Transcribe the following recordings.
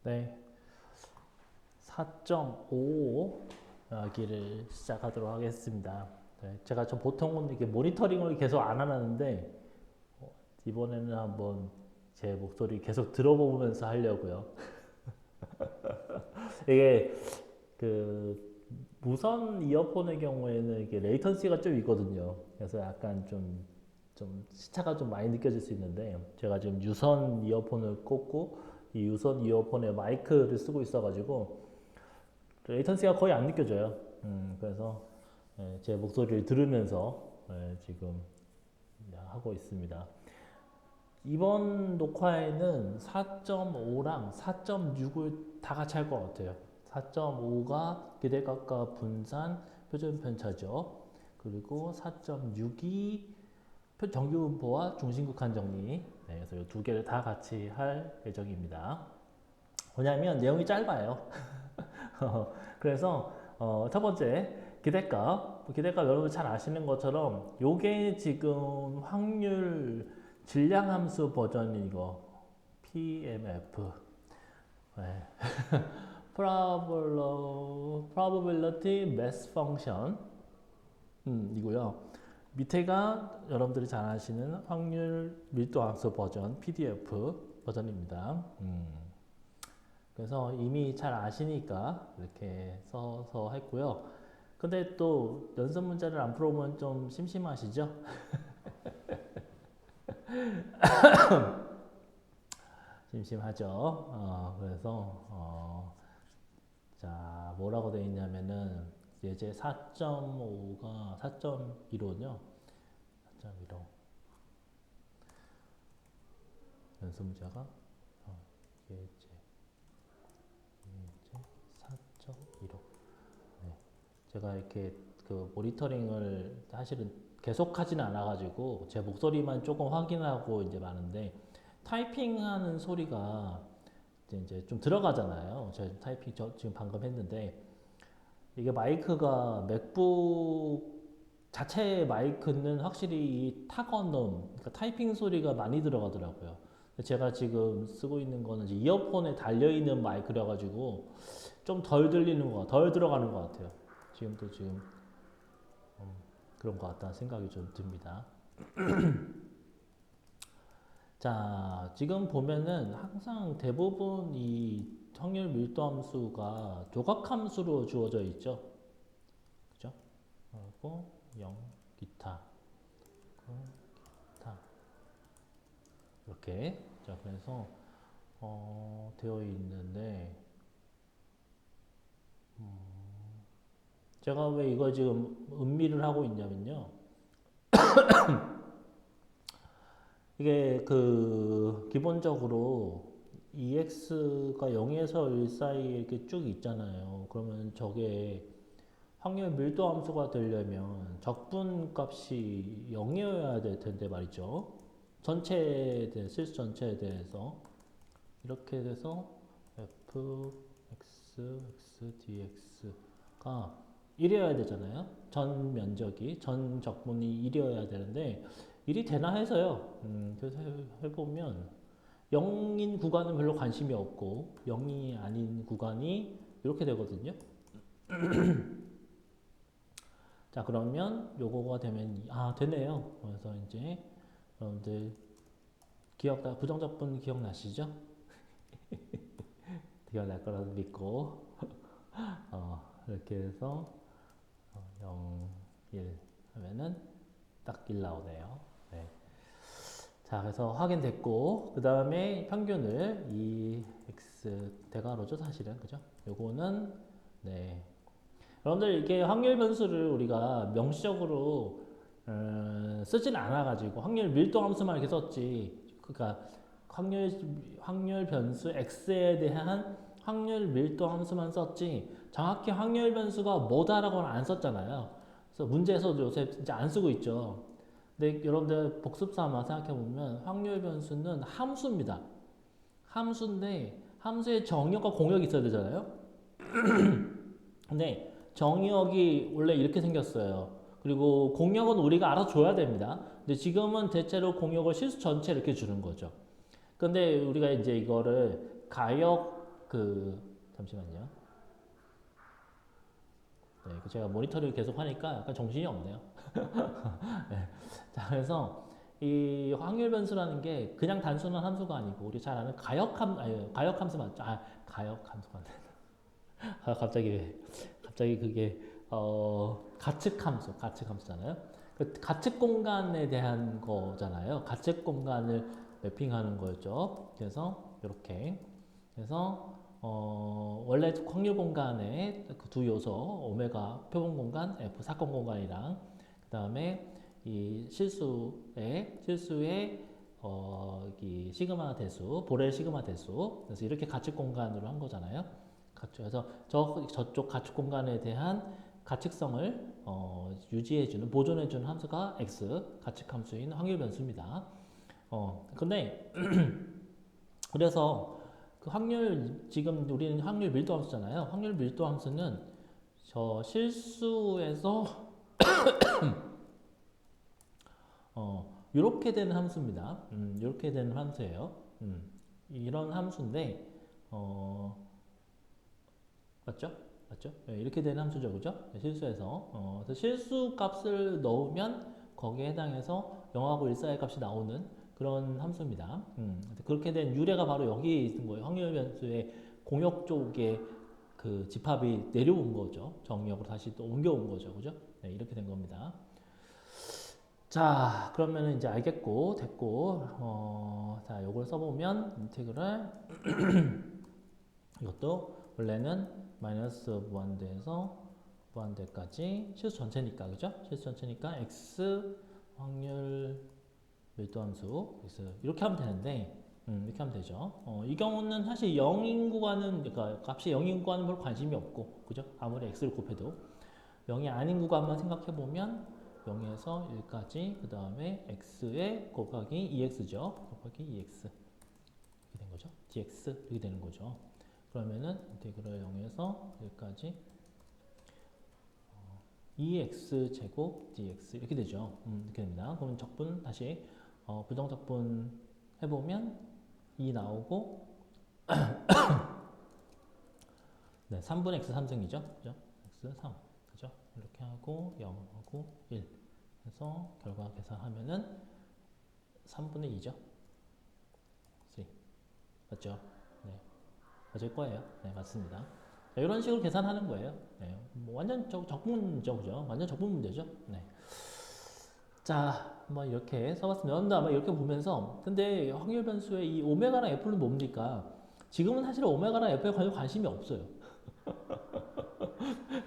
네, 4.5 기를 시작하도록 하겠습니다. 네, 제가 보통은 이렇게 모니터링을 계속 안 하는데 이번에는 한번 제 목소리 계속 들어보면서 하려고요. 이게 그 무선 이어폰의 경우에는 이게 레이턴시가 좀 있거든요. 그래서 약간 좀 시차가 좀 많이 느껴질 수 있는데 제가 지금 유선 이어폰을 꽂고 이 유선 이어폰에 마이크를 쓰고 있어가지고 레이턴시가 거의 안 느껴져요. 그래서 제 목소리를 들으면서 지금 하고 있습니다. 이번 녹화에는 4.5랑 4.6을 다 같이 할 것 같아요. 4.5가 기대각과 분산 표준 편차죠. 그리고 4.6이 정규분포와 중심극한 정리. 네, 그래서 이 두 개를 다 같이 할 예정입니다. 왜냐하면 내용이 짧아요. 그래서 첫 번째 기대값 여러분 잘 아시는 것처럼 요게 지금 확률 질량 함수 버전인 거 PMF 네. Probability Mass Function 이고요. 밑에가 여러분들이 잘 아시는 확률 밀도 함수 버전 PDF 버전입니다. 그래서 이미 잘 아시니까 이렇게 써서 했고요. 근데 또 연습 문제를 안 풀어보면 좀 심심하시죠? 심심하죠? 그래서 자 뭐라고 되어 있냐면은 예제 4.5가 4.15요. 4.15 연습 문제가 예제 4.15 네. 제가 이렇게 그 모니터링을 사실은 계속 하진 않아가지고 제 목소리만 조금 확인하고 이제 많은데 타이핑하는 소리가 이제 좀 들어가잖아요. 제가 타이핑 지금 방금 했는데 이게 마이크가 맥북 자체 마이크는 확실히 이 타건음, 그러니까 타이핑 소리가 많이 들어가더라고요. 제가 지금 쓰고 있는 거는 이제 이어폰에 달려있는 마이크라 가지고 좀 덜 들리는 거, 덜 들어가는 것 같아요. 지금도 지금 그런 것 같다는 생각이 좀 듭니다. 자, 지금 보면은 항상 대부분 이 확률 밀도 함수가 조각 함수로 주어져 있죠. 그죠? 그리고 0, 기타, 기타. 이렇게. 자, 그래서, 되어 있는데, 제가 왜 이걸 지금 음미를 하고 있냐면요. 이게 기본적으로 EX가 0에서 1 사이에 이렇게 쭉 있잖아요. 그러면 저게 확률 밀도 함수가 되려면 적분 값이 0이어야 될 텐데 말이죠. 전체에 대해, 실수 전체에 대해서. 이렇게 돼서 f, x, x, dx가 1이어야 되잖아요. 전 면적이, 전 적분이 1이어야 되는데 1이 되나 해서요. 그래서 해보면 0인 구간은 별로 관심이 없고 0이 아닌 구간이 이렇게 되거든요. 자, 그러면 요거가 되면 되네요. 그래서 이제 여러분들 부정적분 기억나시죠? 기억날 거라고 믿고 이렇게 해서 0, 1 하면은 딱 1 나오네요. 네. 자, 그래서 확인됐고 그 다음에 평균을 2x 대괄호죠 사실은. 그죠? 요거는 네. 여러분들 이게 확률 변수를 우리가 명시적으로 쓰진 않아가지고 확률 밀도 함수만 이렇게 썼지. 그러니까 확률 변수 x에 대한 확률 밀도 함수만 썼지 정확히 확률 변수가 뭐다라고는 안 썼잖아요. 그래서 문제에서도 요새 진짜 안 쓰고 있죠. 근데 여러분들 복습 삼아 생각해 보면 확률 변수는 함수입니다. 함수인데 함수의 정의역과 공역이 있어야 되잖아요. 근데 정의역이 원래 이렇게 생겼어요. 그리고 공역은 우리가 알아서 줘야 됩니다. 근데 지금은 대체로 공역을 실수 전체 이렇게 주는 거죠. 근데 우리가 이제 이거를 가역 잠시만요. 네, 제가 모니터를 계속 하니까 약간 정신이 없네요. 네. 자, 그래서 이 확률 변수라는 게 그냥 단순한 함수가 아니고 우리 잘 아는 가역 함수 맞죠? 가역 함수가 안 돼. 갑자기 그게 가측 함수잖아요. 그 가측 공간에 대한 거잖아요. 가측 공간을 매핑하는 거였죠. 그래서 이렇게 그래서 원래 확률 공간에 그 두 요소 오메가 표본 공간, F 사건 공간이랑 그 다음에 이 실수의 이 시그마 대수, 보렐 시그마 대수. 그래서 이렇게 가측 공간으로 한 거잖아요. 그래서 저쪽 가축 공간에 대한 가측성을 유지해주는, 보존해주는 함수가 x 가측 함수인 확률 변수입니다. 근데 그래서 그 지금 우리는 확률 밀도 함수잖아요. 확률 밀도 함수는 저 실수에서 이렇게 되는 함수입니다. 이렇게 되는 함수예요. 이런 함수인데 맞죠? 맞죠? 네, 이렇게 되는 함수죠, 그죠? 네, 실수에서 그래서 실수 값을 넣으면 거기에 해당해서 0하고 1 사이의 값이 나오는 그런 함수입니다. 그렇게 된 유래가 바로 여기에 있는 거예요. 확률 변수의 공역 쪽에 그 집합이 내려온 거죠. 정역으로 다시 또 옮겨온 거죠, 그죠? 네, 이렇게 된 겁니다. 자, 그러면 이제 알겠고, 됐고, 자, 요걸 써보면 인테그랄 이것도 원래는 마이너스 무한대에서 무한대까지 실수 전체니까, 그죠? 실수 전체니까 x 확률 밀도함수 이렇게 하면 되는데 이렇게 하면 되죠. 이 경우는 사실 0인 구간은 그러니까 값이 0인 구간은 별 관심이 없고, 그죠? 아무리 x를 곱해도 0이 아닌 구간만 생각해 보면 0에서 1까지 그 다음에 x에 곱하기 2x죠. 곱하기 2x 이렇게 된 거죠. dx 이렇게 되는 거죠. 그러면은 인테그랄 0에서 1까지 2x 제곱 dx 이렇게 되죠. 이렇게 됩니다. 그럼 적분 다시 부정적분 해보면 2 나오고 네, 3분의 x 3승이죠. 그죠? x 3 그죠? 이렇게 하고 0하고 1 해서 결과 계산하면은 3분의 2죠. 3 맞죠? 네. 맞을 거예요. 네, 맞습니다. 자, 이런 식으로 계산하는 거예요. 네, 뭐 완전 적분이죠, 그죠? 완전 적분 문제죠. 네. 자, 뭐 이렇게 써봤습니다. 여러분들 아마 이렇게 보면서, 근데 확률 변수의 이 오메가랑 F는 뭡니까? 지금은 사실 오메가랑 F에 관심이 없어요.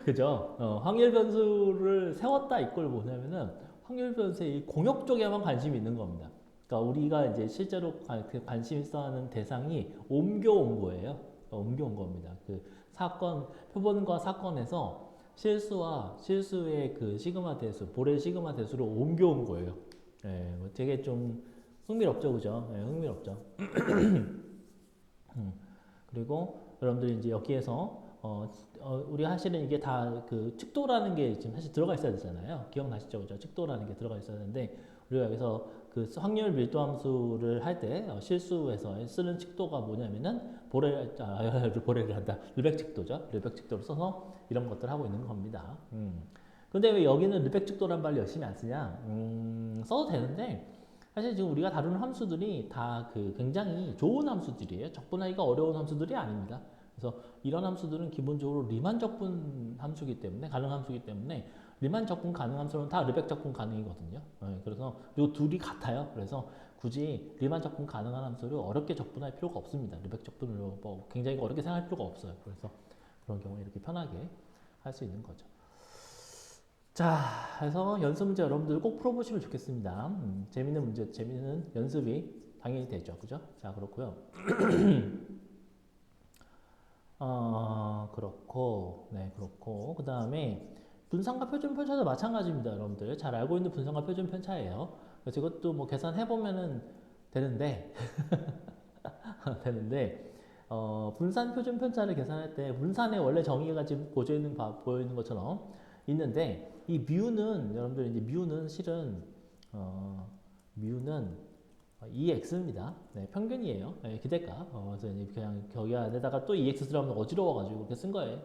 그죠? 확률 변수를 세웠다 이걸 뭐냐면은 확률 변수의 이 공역 쪽에만 관심이 있는 겁니다. 그러니까 우리가 이제 실제로 관심 있어 하는 대상이 옮겨온 거예요. 옮겨온 겁니다. 그 표본과 사건에서 실수와 실수의 그 시그마 대수, 보렐 시그마 대수로 옮겨온 거예요. 예, 뭐 되게 좀 흥미롭죠, 그죠? 예, 흥미롭죠. 그리고 여러분들이 이제 여기에서 우리 사실은 이게 다 그 측도라는 게 지금 사실 들어가 있어야 되잖아요. 기억나시죠, 그죠? 측도라는 게 들어가 있어야 되는데 우리가 여기서 그 확률 밀도 함수를 할 때 실수에서 쓰는 측도가 뭐냐면은 보레를 한다. 르벡 측도죠. 르벡 측도를 써서 이런 것들 하고 있는 겁니다. 근데 왜 여기는 르벡 측도란 말을 열심히 안 쓰냐? 써도 되는데 사실 지금 우리가 다루는 함수들이 다 그 굉장히 좋은 함수들이에요. 적분하기가 어려운 함수들이 아닙니다. 그래서 이런 함수들은 기본적으로 리만 적분 함수기 때문에 가능 함수기 때문에 리만 적분 가능 함수는 다 르벡 적분 가능이거든요. 네, 그래서 이 둘이 같아요. 그래서 굳이 리만 적분 가능한 함수를 어렵게 적분할 필요가 없습니다. 르벡 적분으로 뭐 굉장히 어렵게 생각할 필요가 없어요. 그래서 그런 경우에 이렇게 편하게 할 수 있는 거죠. 자, 그래서 연습 문제 여러분들 꼭 풀어보시면 좋겠습니다. 재밌는 문제, 재밌는 연습이 당연히 되죠. 그죠? 자, 그렇고요. 그렇고, 네, 그렇고. 그 다음에 분산과 표준 편차도 마찬가지입니다. 여러분들 잘 알고 있는 분산과 표준 편차예요. 그래서 이것도 뭐 계산해보면은 되는데, 분산 표준 편차를 계산할 때 분산의 원래 정의가 지금 보여있는 것처럼 있는데 이 뮤는 여러분들 이제 뮤는 실은 뮤는 EX입니다. 네, 평균이에요. 네, 기대값. 그래서 이제 그냥 거기 안에다가 또 EX 들어가면 어지러워가지고 그렇게 쓴 거예요.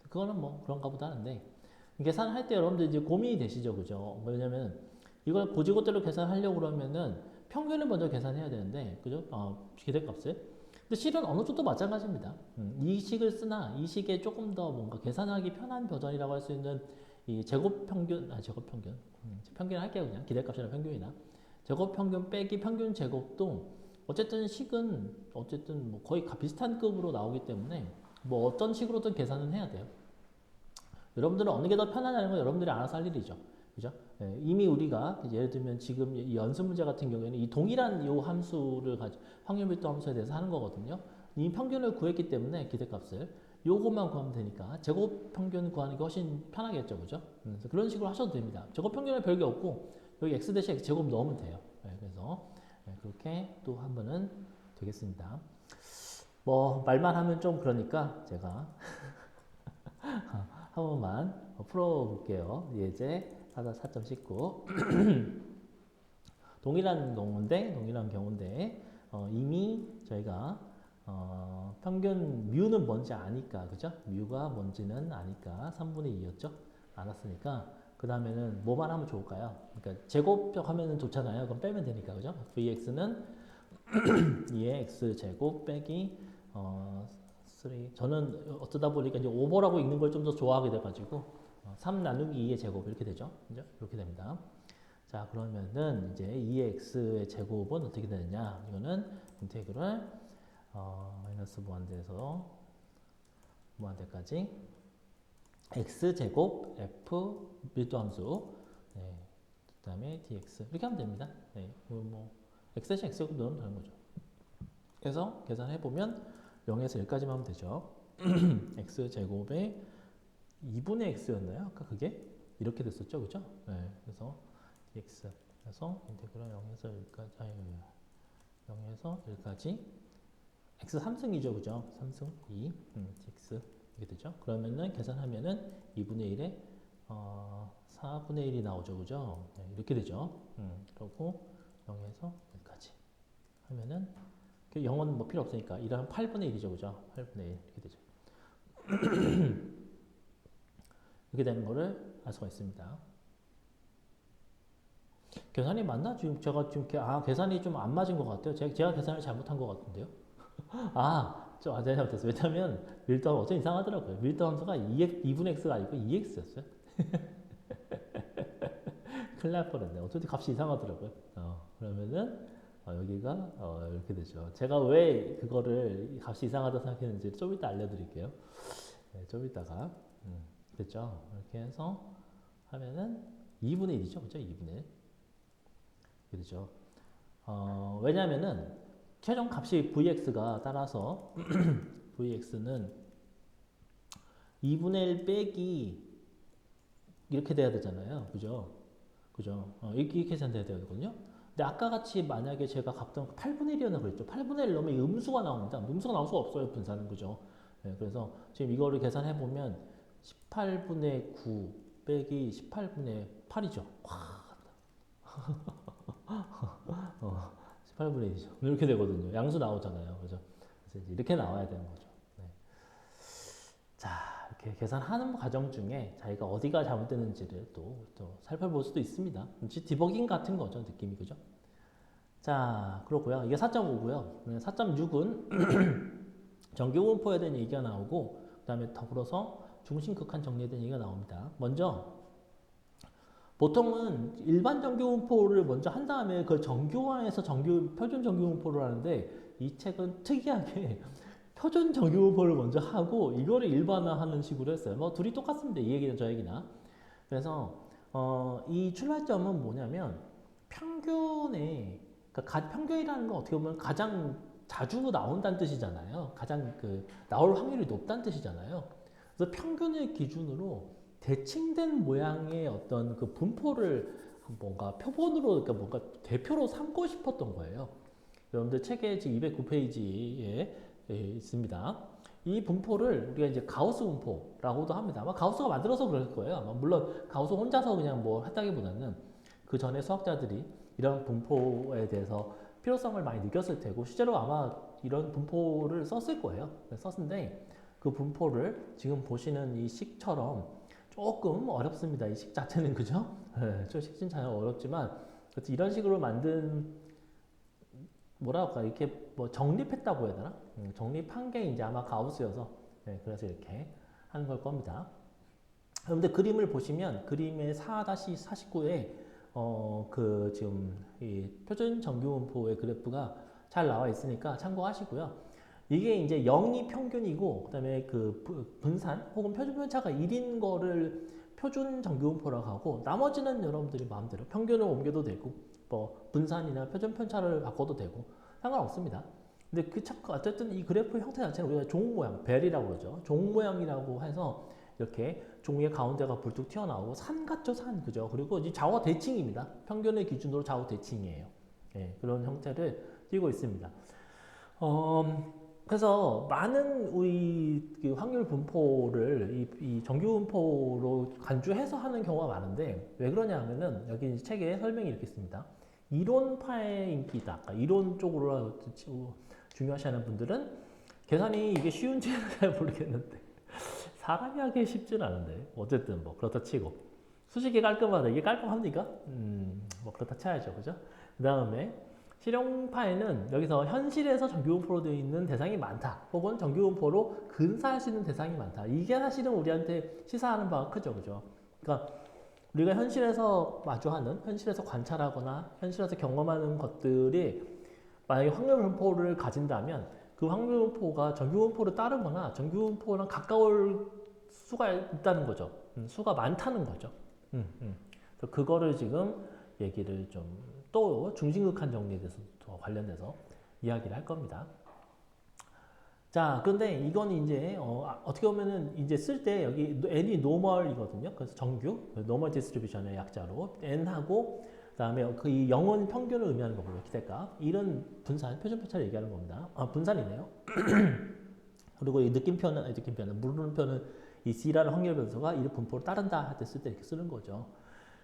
그거는 뭐 그런가 보다 하는데 계산할 때 여러분들 이제 고민이 되시죠, 그죠? 뭐냐면 이걸 고지고대로 계산하려고 그러면은 평균을 먼저 계산해야 되는데, 그죠? 기대값을. 근데 실은 어느 쪽도 마찬가지입니다. 이 식을 쓰나 이 식에 조금 더 뭔가 계산하기 편한 버전이라고 할 수 있는 이 제곱평균, 평균 할게요 그냥 기대값이나 평균이나. 제곱 평균 빼기 평균 제곱도 어쨌든 식은 어쨌든 뭐 거의 비슷한 급으로 나오기 때문에 뭐 어떤 식으로든 계산은 해야 돼요. 여러분들은 어느 게 더 편하냐는 건 여러분들이 알아서 할 일이죠. 그죠? 예, 이미 우리가 예를 들면 지금 이 연습 문제 같은 경우에는 이 동일한 요 함수를 가지고 확률 밀도 함수에 대해서 하는 거거든요. 이 평균을 구했기 때문에 기대값을 요것만 구하면 되니까 제곱 평균 구하는 게 훨씬 편하겠죠, 그죠? 그래서 그런 식으로 하셔도 됩니다. 제곱 평균은 별게 없고 여기 x 대신 x 제곱 넣으면 돼요. 예, 그래서 그렇게 또 하면은 되겠습니다. 뭐 말만 하면 좀 그러니까 제가 한 번만 풀어볼게요. 예제 4.19 동일한 경우인데 이미 저희가 평균 뮤는 뭔지 아니까, 그죠? 뮤가 뭔지는 아니까 3분의 2였죠? 알았으니까 그 다음에는 뭐만 하면 좋을까요? 그러니까 제곱적 하면은 좋잖아요. 그럼 빼면 되니까, 그죠? vx는 2의 x 제곱 빼기 3. 저는 어쩌다 보니까 이제 오버라고 읽는 걸 좀 더 좋아하게 돼가지고 3 나누기 2의 제곱 이렇게 되죠. 그죠? 이렇게 됩니다. 자, 그러면은 이제 2의 x의 제곱은 어떻게 되느냐? 이거는 인테그럴 마이너스 무한대에서 무한대까지 x 제곱 f 밀도함수, 네, 그다음에 dx 이렇게 하면 됩니다. 네, 뭐 x 대신 x 제곱 넣으면 되는 거죠. 그래서 계산해 보면 0에서 1까지만 하면 되죠. x 제곱에 2분의 x였나요? 아까 그게 이렇게 됐었죠, 그죠? 네, 그래서 dx 그래서 인테그럴 0에서 1까지 0에서 1까지 x 3승이죠, 그죠? 3승 2 dx 이렇게 되죠. 그러면은 계산하면은 2분의 1에 4분의 1이 나오죠, 그죠? 네, 이렇게 되죠. 그리고 0에서 1까지 하면은 0은 뭐 필요 없으니까 이러면 8분의 1이죠, 그죠? 8분의 1 이렇게 되죠. 이렇게 되는 거를 알 수가 있습니다. 계산이 맞나? 지금 제가 지금 계산이 좀 안 맞은 것 같아요. 제가 계산을 잘못한 것 같은데요. 제가 잘못했어요. 왜냐면 밀도함 어쩜 이상하더라고요. 밀도함수가 2분의 x가 아니고 2x였어요. 큰일 날 뻔했네. 어쩐지 값이 이상하더라고요. 그러면은 여기가 이렇게 되죠. 제가 왜 그거를 값이 이상하다 생각했는지 좀 이따 알려드릴게요. 네, 좀 이따가 됐죠. 이렇게 해서 하면은 2분의 1이죠, 그죠? 2분의 1 이렇게 되죠. 왜냐면은 최종 값이 vx가 따라서 vx는 2분의 1 빼기 이렇게 돼야 되잖아요, 그죠? 그죠? 이렇게 계산돼야 되거든요. 근데 아까 같이 만약에 제가 값던 8분의 1이었나 그랬죠. 8분의 1 넣으면 음수가 나옵니다. 음수가 나올 수가 없어요, 분사는, 그죠? 네, 그래서 지금 이거를 계산해 보면 18분의 9 빼기 18분의 8이죠. 18분의 1이죠. 이렇게 되거든요. 양수 나오잖아요. 그죠? 그래서 이렇게 나와야 되는 거죠. 네. 자, 이렇게 계산하는 과정 중에 자기가 어디가 잘못되는지를 또 살펴볼 수도 있습니다. 디버깅 같은 거죠, 느낌이, 그죠? 자, 그렇고요. 이게 4.5고요. 4.6은 정규분포에 대한 얘기가 나오고, 그 다음에 더불어서 중심극한 정리에 대한 얘기가 나옵니다. 먼저 보통은 일반 정규분포를 먼저 한 다음에 그걸 정교화해서 표준 정규분포를 하는데, 이 책은 특이하게 표준 정규분포를 먼저 하고 이거를 일반화하는 식으로 했어요. 뭐 둘이 똑같습니다. 이 얘기는 저 얘기나. 그래서 이 출발점은 뭐냐면 평균에, 그러니까 평균이라는 건 어떻게 보면 가장 자주 나온다는 뜻이잖아요. 가장 나올 확률이 높다는 뜻이잖아요. 그래서 평균을 기준으로 대칭된 모양의 어떤 그 분포를 뭔가 표본으로, 그러니까 뭔가 대표로 삼고 싶었던 거예요. 여러분들 책에 지금 209페이지에 있습니다. 이 분포를 우리가 이제 가우스 분포라고도 합니다. 아마 가우스가 만들어서 그럴 거예요. 아마 물론 가우스 혼자서 그냥 뭐 했다기보다는 그 전에 수학자들이 이런 분포에 대해서 필요성을 많이 느꼈을 테고 실제로 아마 이런 분포를 썼을 거예요. 썼는데 그 분포를 지금 보시는 이 식처럼 조금 어렵습니다. 이 식 자체는 그죠? 네, 식 자체는 어렵지만 이런 식으로 만든 뭐라 할까 이렇게 뭐 정립했다고 해야 되나? 정립한 게 이제 아마 가우스여서 네, 그래서 이렇게 하는 걸 겁니다. 그런데 그림을 보시면 그림의 4-49에 그 지금 이 표준 정규분포의 그래프가 잘 나와 있으니까 참고하시고요. 이게 이제 0이 평균이고 그다음에 그 분산 혹은 표준 편차가 1인 거를 표준 정규분포라고 하고 나머지는 여러분들이 마음대로 평균을 옮겨도 되고 뭐 분산이나 표준 편차를 바꿔도 되고 상관없습니다. 근데 어쨌든 이 그래프의 형태 자체는 우리가 종 모양, 벨이라고 그러죠. 종 모양이라고 해서 이렇게 종의 가운데가 불뚝 튀어나오고 산 같죠, 산 그죠? 그리고 이제 좌우 대칭입니다. 평균의 기준으로 좌우 대칭이에요. 예, 그런 형태를 띄고 있습니다. 그래서 많은 우리 그 확률 분포를 이 정규 분포로 간주해서 하는 경우가 많은데 왜 그러냐 하면은 여기 책에 설명이 이렇게 있습니다. 이론파의 인기다. 그러니까 이론 쪽으로 중요시하는 분들은 계산이 이게 쉬운지는 잘 모르겠는데 사람이 하기 쉽지는 않은데 어쨌든 뭐 그렇다 치고 수식이 깔끔하다. 이게 깔끔합니까? 뭐 그렇다 쳐야죠. 그죠? 그 다음에 실용파에는 여기서 현실에서 정규분포로 되어 있는 대상이 많다. 혹은 정규분포로 근사할 수 있는 대상이 많다. 이게 사실은 우리한테 시사하는 바가 크죠. 그죠? 그러니까 우리가 현실에서 마주하는, 현실에서 관찰하거나 현실에서 경험하는 것들이 만약에 확률분포를 가진다면 그 확률분포가 정규분포를 따르거나 정규분포랑 가까울 수가 있다는 거죠. 수가 많다는 거죠. 그래서 그거를 지금 얘기를 좀 또 중심극한 정리에 대해서 관련돼서 이야기를 할 겁니다. 자, 그런데 이건 이제 어떻게 보면은 이제 쓸 때 여기 n이 노멀이거든요. 그래서 정규, 노멀 디스트리뷰션의 약자로 n하고 그다음에 그 이 영원 평균을 의미하는 거고요. 기대값. 이런 분산, 표준 편차를 얘기하는 겁니다. 아, 분산이네요. 그리고 이 느낌표는 물음표는 이 C라는 확률 변수가 이 분포를 따른다 할 때 쓸 때 이렇게 쓰는 거죠.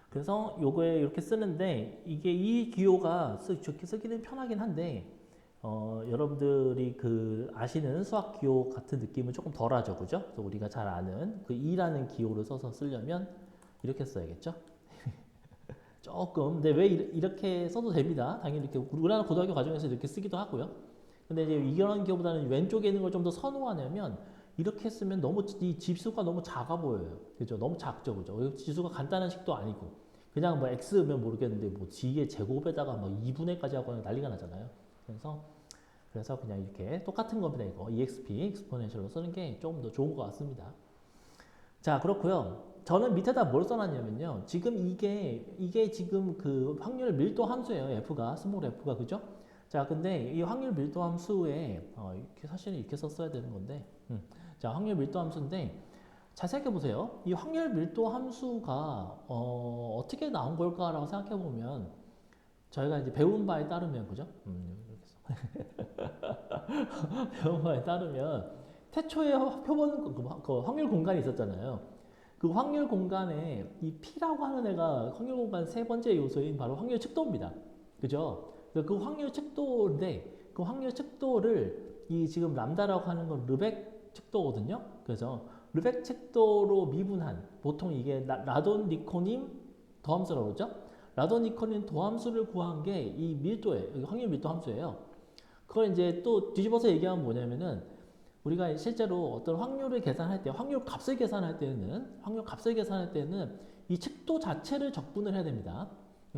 그래서 요거에 이렇게 쓰는데 이게 이 기호가 좋게 쓰기는 편하긴 한데 여러분들이 그 아시는 수학 기호 같은 느낌은 조금 덜하죠, 그죠? 그래서 우리가 잘 아는 그 E라는 기호를 써서 쓰려면 이렇게 써야겠죠? 조금, 근데 왜 이렇게 써도 됩니다. 당연히 이렇게 우리나라 고등학교 과정에서 이렇게 쓰기도 하고요. 근데 이제 이런 기호보다는 왼쪽에 있는 걸 좀 더 선호하냐면 이렇게 쓰면 너무 이 지수가 너무 작아 보여요. 그죠? 너무 작죠, 그죠? 지수가 간단한 식도 아니고 그냥 뭐 x면 모르겠는데 뭐 g의 제곱에다가 뭐 2분의까지 하고 난리가 나잖아요. 그래서 그냥 이렇게 똑같은 겁니다. 이거 exp exponential로 쓰는 게 조금 더 좋은 것 같습니다. 자, 그렇고요. 저는 밑에다 뭘 써놨냐면요. 지금 이게 지금 그 확률 밀도 함수예요. f가 스몰 f가 그죠? 자, 근데 이 확률 밀도 함수에 이렇게 사실은 이렇게 썼어야 되는 건데. 자, 확률 밀도 함수인데 잘 생각해 보세요. 이 확률 밀도 함수가 어떻게 나온 걸까라고 생각해 보면 저희가 이제 배운 바에 따르면 그죠? 배운 바에 따르면 태초에 표본 그 확률 공간이 있었잖아요. 그 확률 공간에 이 P라고 하는 애가 확률 공간 세 번째 요소인 바로 확률 척도입니다. 그죠? 그 확률 척도인데 그 확률 척도를 이 지금 람다라고 하는 건 르벡 척도거든요. 그래서 르벡 척도로 미분한 보통 이게 라돈 니코님 더함수라고 그러죠. 라돈 니코님 더함수를 구한 게 이 밀도예요. 확률 밀도 함수예요. 그걸 이제 또 뒤집어서 얘기하면 뭐냐면은 우리가 실제로 어떤 확률을 계산할 때, 확률 값을 계산할 때는 이 척도 자체를 적분을 해야 됩니다.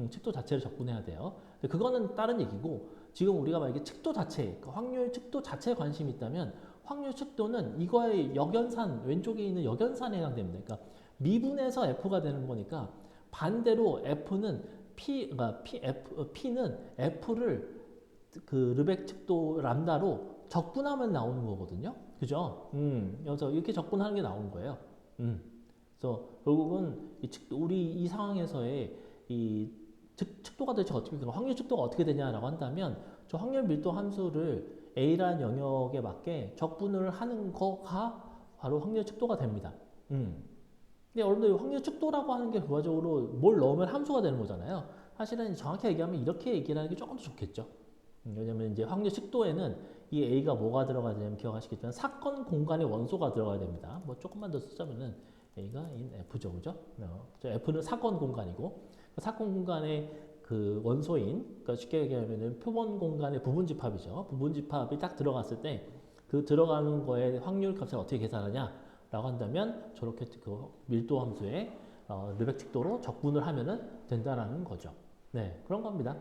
척도 자체를 적분해야 돼요. 그거는 다른 얘기고 지금 우리가 만약에 척도 자체, 확률 척도 자체에 관심이 있다면 확률 척도는 이거의 역연산, 왼쪽에 있는 역연산에 해당됩니다. 그러니까 미분해서 F가 되는 거니까 반대로 F는 P는 F를 그 르벡 척도 람다로 적분하면 나오는 거거든요. 그죠? 그래서 이렇게 적분하는 게 나오는 거예요. 그래서 결국은 우리 이 상황에서의 이 척도가 대체 어떻게, 확률 척도가 어떻게 되냐라고 한다면 저 확률 밀도 함수를 A라는 영역에 맞게 적분을 하는 거가 바로 확률 척도가 됩니다. 근데 여러분들 확률 척도라고 하는 게 부가적으로 뭘 넣으면 함수가 되는 거잖아요. 사실은 정확히 얘기하면 이렇게 얘기를 하는 게 조금 더 좋겠죠. 왜냐면 이제 확률 식도에는 이 A가 뭐가 들어가야 되냐면 기억하시겠지만 사건 공간의 원소가 들어가야 됩니다. 뭐 조금만 더 쓰자면은 A가 in F죠, 그죠? F는 사건 공간이고 사건 공간의 그 원소인, 그러니까 쉽게 얘기하면은 표본 공간의 부분 집합이죠. 부분 집합이 딱 들어갔을 때 그 들어가는 거에 확률 값을 어떻게 계산하냐라고 한다면 저렇게 그 밀도 함수에 르벡 칙도로 적분을 하면은 된다라는 거죠. 네, 그런 겁니다.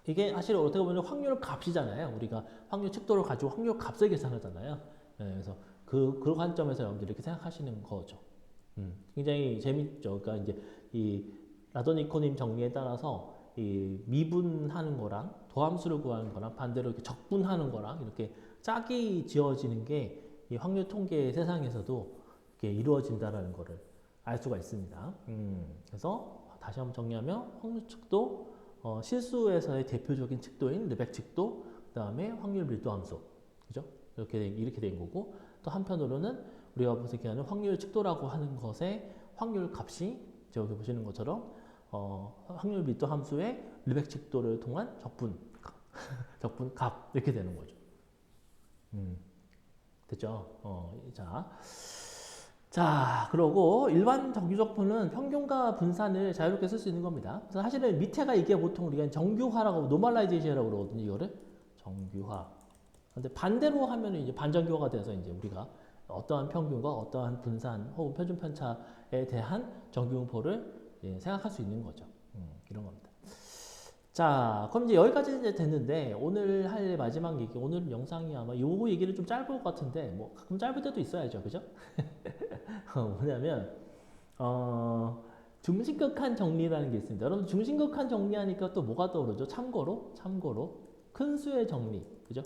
이게 사실 어떻게 보면 확률 값이잖아요. 우리가 확률 칙도를 가지고 확률 값을 계산하잖아요. 네, 그래서 그 관점에서 여러분들이 이렇게 생각하시는 거죠. 굉장히 재밌죠. 그러니까 이제 이 라도니코님 정리에 따라서 이 미분하는 거랑 도함수를 구하는 거랑 반대로 이렇게 적분하는 거랑 이렇게 짝이 지어지는 게 이 확률 통계 세상에서도 이렇게 이루어진다라는 거를 알 수가 있습니다. 그래서 다시 한번 정리하면 확률 측도 실수에서의 대표적인 측도인 르벡 측도, 그 다음에 확률 밀도 함수, 그죠? 이렇게 된 거고, 또 한편으로는 우리가 분석하는 확률 측도라고 하는 것의 확률 값이 여기 보시는 것처럼 확률 밀도 함수의 르벡 측도를 통한 적분, 적분 값 이렇게 되는 거죠. 됐죠? 자, 그러고 일반 정규적분은 평균과 분산을 자유롭게 쓸 수 있는 겁니다. 그래서 사실은 밑에가 이게 보통 우리가 정규화라고 노멀라이제이션이라고 그러거든요. 이거를 정규화. 근데 반대로 하면 이제 반정규화가 돼서 이제 우리가 어떠한 평균과 어떠한 분산 혹은 표준 편차에 대한 정규분포를 생각할 수 있는 거죠. 이런 겁니다. 자, 그럼 이제 여기까지 이제 됐는데 오늘 할 마지막 얘기, 오늘 영상이 아마 요거 얘기를 좀 짧을 것 같은데 뭐 가끔 짧을 때도 있어야죠, 그죠? 뭐냐면 중심극한 정리라는 게 있습니다. 여러분 중심극한 정리하니까 또 뭐가 떠오르죠? 참고로 큰 수의 정리, 그죠?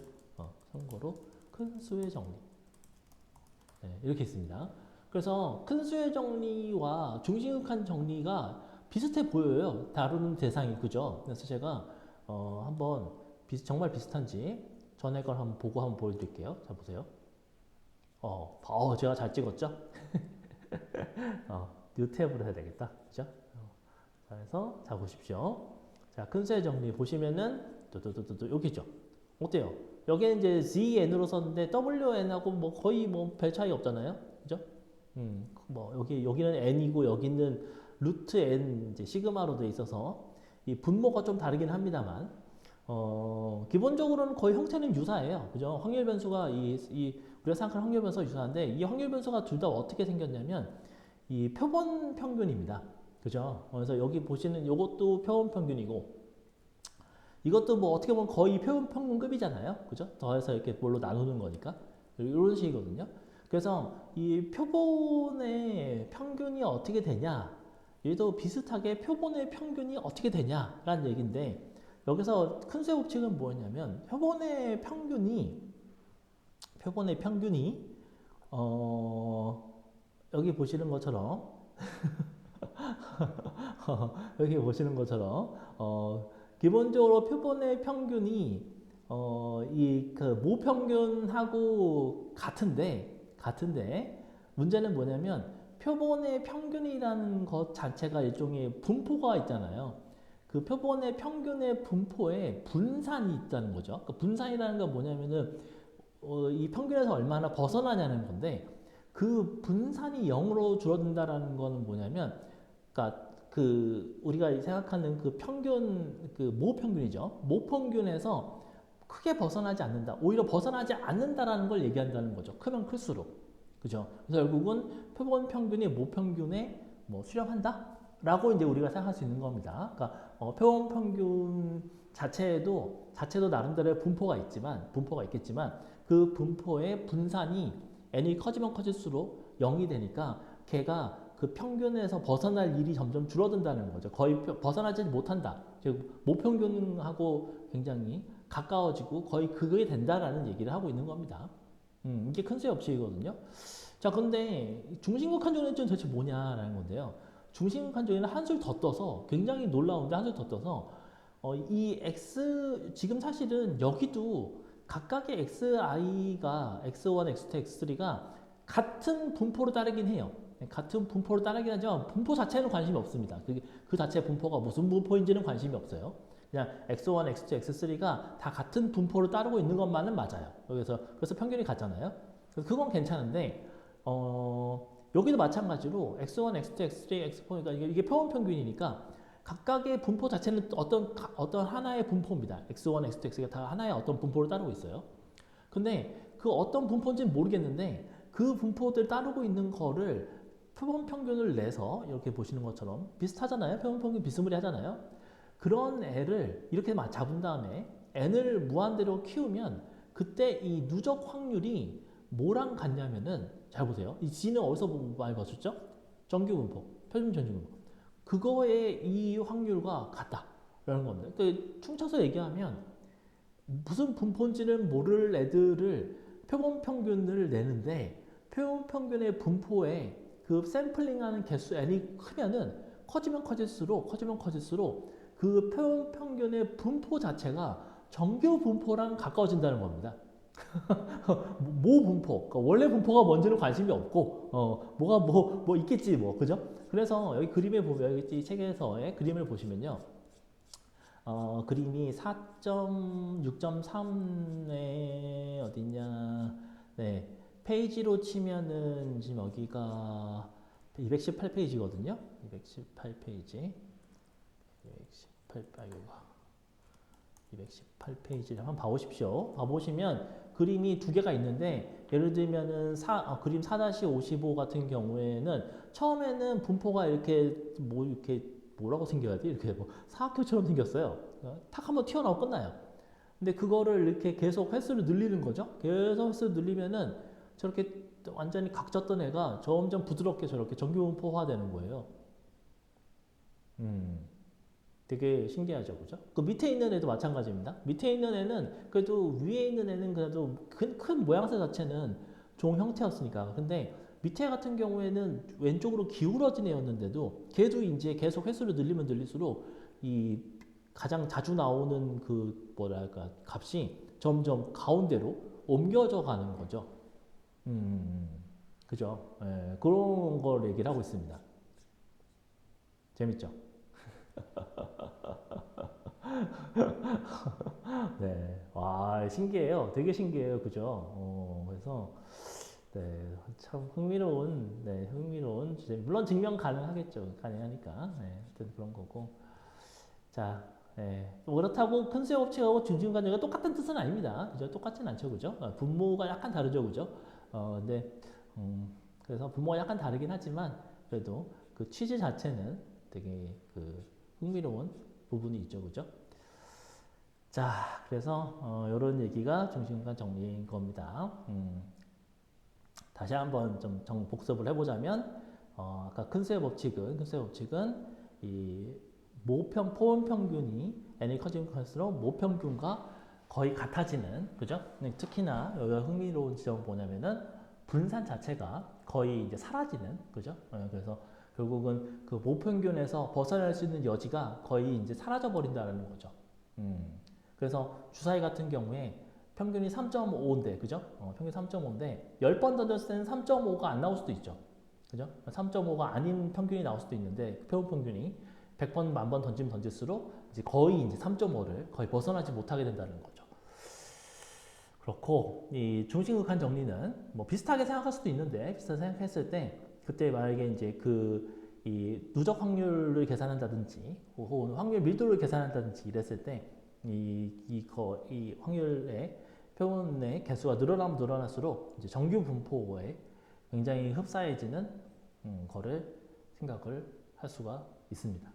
참고로 큰 수의 정리. 네, 이렇게 있습니다. 그래서 큰 수의 정리와 중심극한 정리가 비슷해 보여요. 다루는 대상이, 그죠? 그래서 제가 한번 정말 비슷한지 전에 걸 한번 보고 한번 보여드릴게요. 자, 보세요. 제가 잘 찍었죠? 뉴 탭으로 해야 되겠다. 그죠? 자, 그래서 자 보십시오. 자, 큰 수의 정리 보시면은 또 여기죠. 어때요? 여기는 이제 ZN으로 썼는데 WN하고 뭐 거의 뭐 별 차이 없잖아요. 그죠? 뭐 여기는 N이고 여기는 루트 N 이제 시그마로 돼 있어서 이 분모가 좀 다르긴 합니다만 기본적으로는 거의 형태는 유사해요. 그죠? 확률 변수가 우리가 생각하는 확률 변수가 유사한데 이 확률 변수가 둘 다 어떻게 생겼냐면 이 표본 평균입니다. 그죠? 그래서 여기 보시는 이것도 표본 평균이고 이것도 뭐 어떻게 보면 거의 표본 평균급이잖아요. 그죠? 더해서 이렇게 뭘로 나누는 거니까. 이런 식이거든요. 그래서 이 표본의 평균이 어떻게 되냐, 얘도 비슷하게 표본의 평균이 어떻게 되냐라는 얘기인데 여기서 큰 수의 법칙은 뭐였냐면 표본의 평균이 여기 보시는 것처럼 여기 보시는 것처럼 기본적으로 표본의 평균이 이 그 모평균하고 같은데 문제는 뭐냐면 표본의 평균이라는 것 자체가 일종의 분포가 있잖아요. 그 표본의 평균의 분포에 분산이 있다는 거죠. 그 분산이라는 건 뭐냐면은 이 평균에서 얼마나 벗어나냐는 건데 그 분산이 0으로 줄어든다라는 거는 뭐냐면 그러니까 그 우리가 생각하는 그 평균 그 모평균이죠. 모평균에서 크게 벗어나지 않는다. 오히려 벗어나지 않는다라는 걸 얘기한다는 거죠. 크면 클수록. 그죠? 그래서 결국은 표본 평균이 모평균에 뭐 수렴한다라고 이제 우리가 생각할 수 있는 겁니다. 그러니까 표본 평균 자체도 나름대로의 분포가 있겠지만 그 분포의 분산이 n이 커지면 커질수록 0이 되니까 걔가 그 평균에서 벗어날 일이 점점 줄어든다는 거죠. 거의 벗어나지 못한다. 즉 모평균하고 굉장히 가까워지고 거의 그게 된다라는 얘기를 하고 있는 겁니다. 이게 큰 수의 법칙이거든요. 자, 근데 중심극한 정리는 도대체 뭐냐라는 건데요. 중심극한 정리는 한술 더 떠서 굉장히 놀라운데 한술 더 떠서 이 x 지금 사실은 여기도 각각의 xi가 x1, x2, x3가 같은 분포로 따르긴 해요. 같은 분포로 따르긴 하지만 분포 자체는 관심이 없습니다. 그 자체 분포가 무슨 분포인지는 관심이 없어요. 그냥 x1, x2, x3가 다 같은 분포를 따르고 있는 것만은 맞아요. 그래서 평균이 같잖아요. 그래서 그건 괜찮은데 여기도 마찬가지로 x1, x2, x3, x4, 그러니까 이게 표본 평균이니까 각각의 분포 자체는 어떤 하나의 분포입니다. x1, x2, x가 다 하나의 어떤 분포를 따르고 있어요. 근데 그 어떤 분포인지는 모르겠는데 그 분포들 따르고 있는 거를 표본 평균을 내서 이렇게 보시는 것처럼 비슷하잖아요. 표본 평균 비스무리하잖아요. 그런 애를 이렇게 잡은 다음에 n을 무한대로 키우면 그때 이 누적 확률이 뭐랑 같냐면은 잘 보세요. 이 g는 어디서 많이 봤었죠? 정규 분포, 표준 정규 분포. 그거에 이 확률과 같다라는 겁니다. 그러니까 퉁쳐서 얘기하면 무슨 분포인지는 모를 애들을 표본 평균을 내는데 표본 평균의 분포에 그 샘플링하는 개수 n이 크면은 커지면 커질수록 그 표본 평균의 분포 자체가 정규 분포랑 가까워진다는 겁니다. 모 분포, 그러니까 원래 분포가 뭔지는 관심이 없고, 뭐가 뭐 있겠지, 뭐, 그죠? 그래서 여기 그림에 보면, 여기 이 책에서의 그림을 보시면요. 그림이 4.6.3에 어딨냐, 네, 페이지로 치면은 지금 여기가 218페이지거든요. 218페이지. 218페이지를 한번 봐보십시오. 봐보시면 그림이 두 개가 있는데 예를 들면은 그림 4-55 같은 경우에는 처음에는 분포가 이렇게 이렇게 뭐라고 생겨야 돼? 이렇게 뭐 사각형처럼 생겼어요. 탁 한번 튀어나오고 끝나요. 근데 그거를 이렇게 계속 횟수를 늘리는 거죠. 계속 횟수를 늘리면은 저렇게 완전히 각졌던 애가 점점 부드럽게 저렇게 정규분포화 되는 거예요. 되게 신기하죠, 그죠? 그 밑에 있는 애도 마찬가지입니다. 밑에 있는 애는 그래도 위에 있는 애는 그래도 큰 모양새 자체는 종 형태였으니까. 근데 밑에 같은 경우에는 왼쪽으로 기울어진 애였는데도 걔도 이제 계속 횟수를 늘리면 늘릴수록 이 가장 자주 나오는 그 뭐랄까 값이 점점 가운데로 옮겨져 가는 거죠. 그죠? 예, 그런 걸 얘기를 하고 있습니다. 재밌죠? 네, 와 신기해요. 되게 신기해요, 그죠? 그래서 네, 참 흥미로운, 네, 흥미로운 주제. 물론 증명 가능하겠죠, 가능하니까. 네, 하여튼 그런 거고. 자, 네, 그렇다고 큰 수요 법칙하고 중심관계가 똑같은 뜻은 아닙니다. 그죠? 똑같진 않죠, 그죠? 분모가 약간 다르죠, 그죠? 근데 그래서 분모가 약간 다르긴 하지만 그래도 그 취지 자체는 되게 그 흥미로운 부분이 있죠, 그죠? 자, 그래서 이런 얘기가 중심관 정리인 겁니다. 다시 한번 좀 복습을 해보자면 아까 큰수의 법칙은 이 포원 평균이 n이 커지면 클수록 모평균과 거의 같아지는, 그죠? 특히나 여기가 흥미로운 지점은 뭐냐면은 분산 자체가 거의 이제 사라지는, 그죠? 그래서 결국은 그 모평균에서 벗어날 수 있는 여지가 거의 이제 사라져 버린다는 거죠. 그래서 주사위 같은 경우에 평균이 3.5인데, 그죠? 평균 3.5인데 10번 던졌을 때는 3.5가 안 나올 수도 있죠. 그죠? 3.5가 아닌 평균이 나올 수도 있는데 그 표본 평균이 100번, 1000번 던지면 던질수록 이제 거의 이제 3.5를 거의 벗어나지 못하게 된다는 거죠. 그렇고 이 중심극한 정리는 뭐 비슷하게 생각할 수도 있는데 비슷하게 생각했을 때 그때 만약에 이제 그 이 누적 확률을 계산한다든지 혹은 확률 밀도를 계산한다든지 이랬을 때 이 확률의 표본의 개수가 늘어나면 늘어날수록 이제 정규 분포에 굉장히 흡사해지는 거를 생각을 할 수가 있습니다.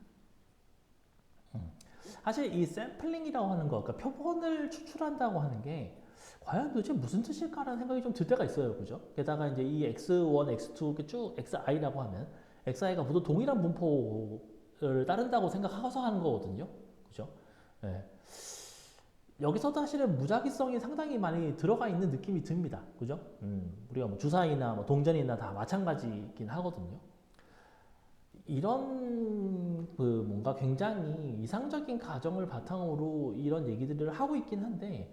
사실 이 샘플링이라고 하는 거, 그러니까 표본을 추출한다고 하는 게 과연 도대체 무슨 뜻일까라는 생각이 좀 들 때가 있어요, 그죠? 게다가 이제 이 x1, x2 쭉 xi라고 하면 xi가 모두 동일한 분포를 따른다고 생각하고서 하는 거거든요, 그죠? 네. 여기서도 사실은 무작위성이 상당히 많이 들어가 있는 느낌이 듭니다. 그죠? 우리가 뭐 주사위나 뭐 동전이나 다 마찬가지긴 하거든요. 이런 그 뭔가 굉장히 이상적인 가정을 바탕으로 이런 얘기들을 하고 있긴 한데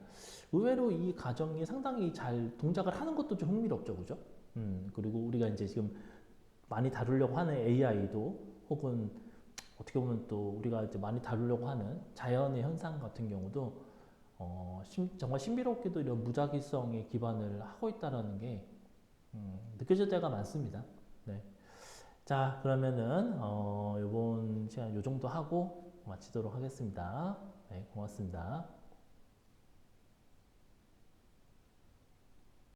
의외로 이 가정이 상당히 잘 동작을 하는 것도 좀 흥미롭죠. 그죠? 그리고 우리가 이제 지금 많이 다루려고 하는 AI도 혹은 어떻게 보면 또 우리가 이제 많이 다루려고 하는 자연의 현상 같은 경우도 정말 신비롭게도 이런 무작위성에 기반을 하고 있다라는 게 느껴질 때가 많습니다. 네. 자, 그러면은 이번 시간 요 정도 하고 마치도록 하겠습니다. 네, 고맙습니다.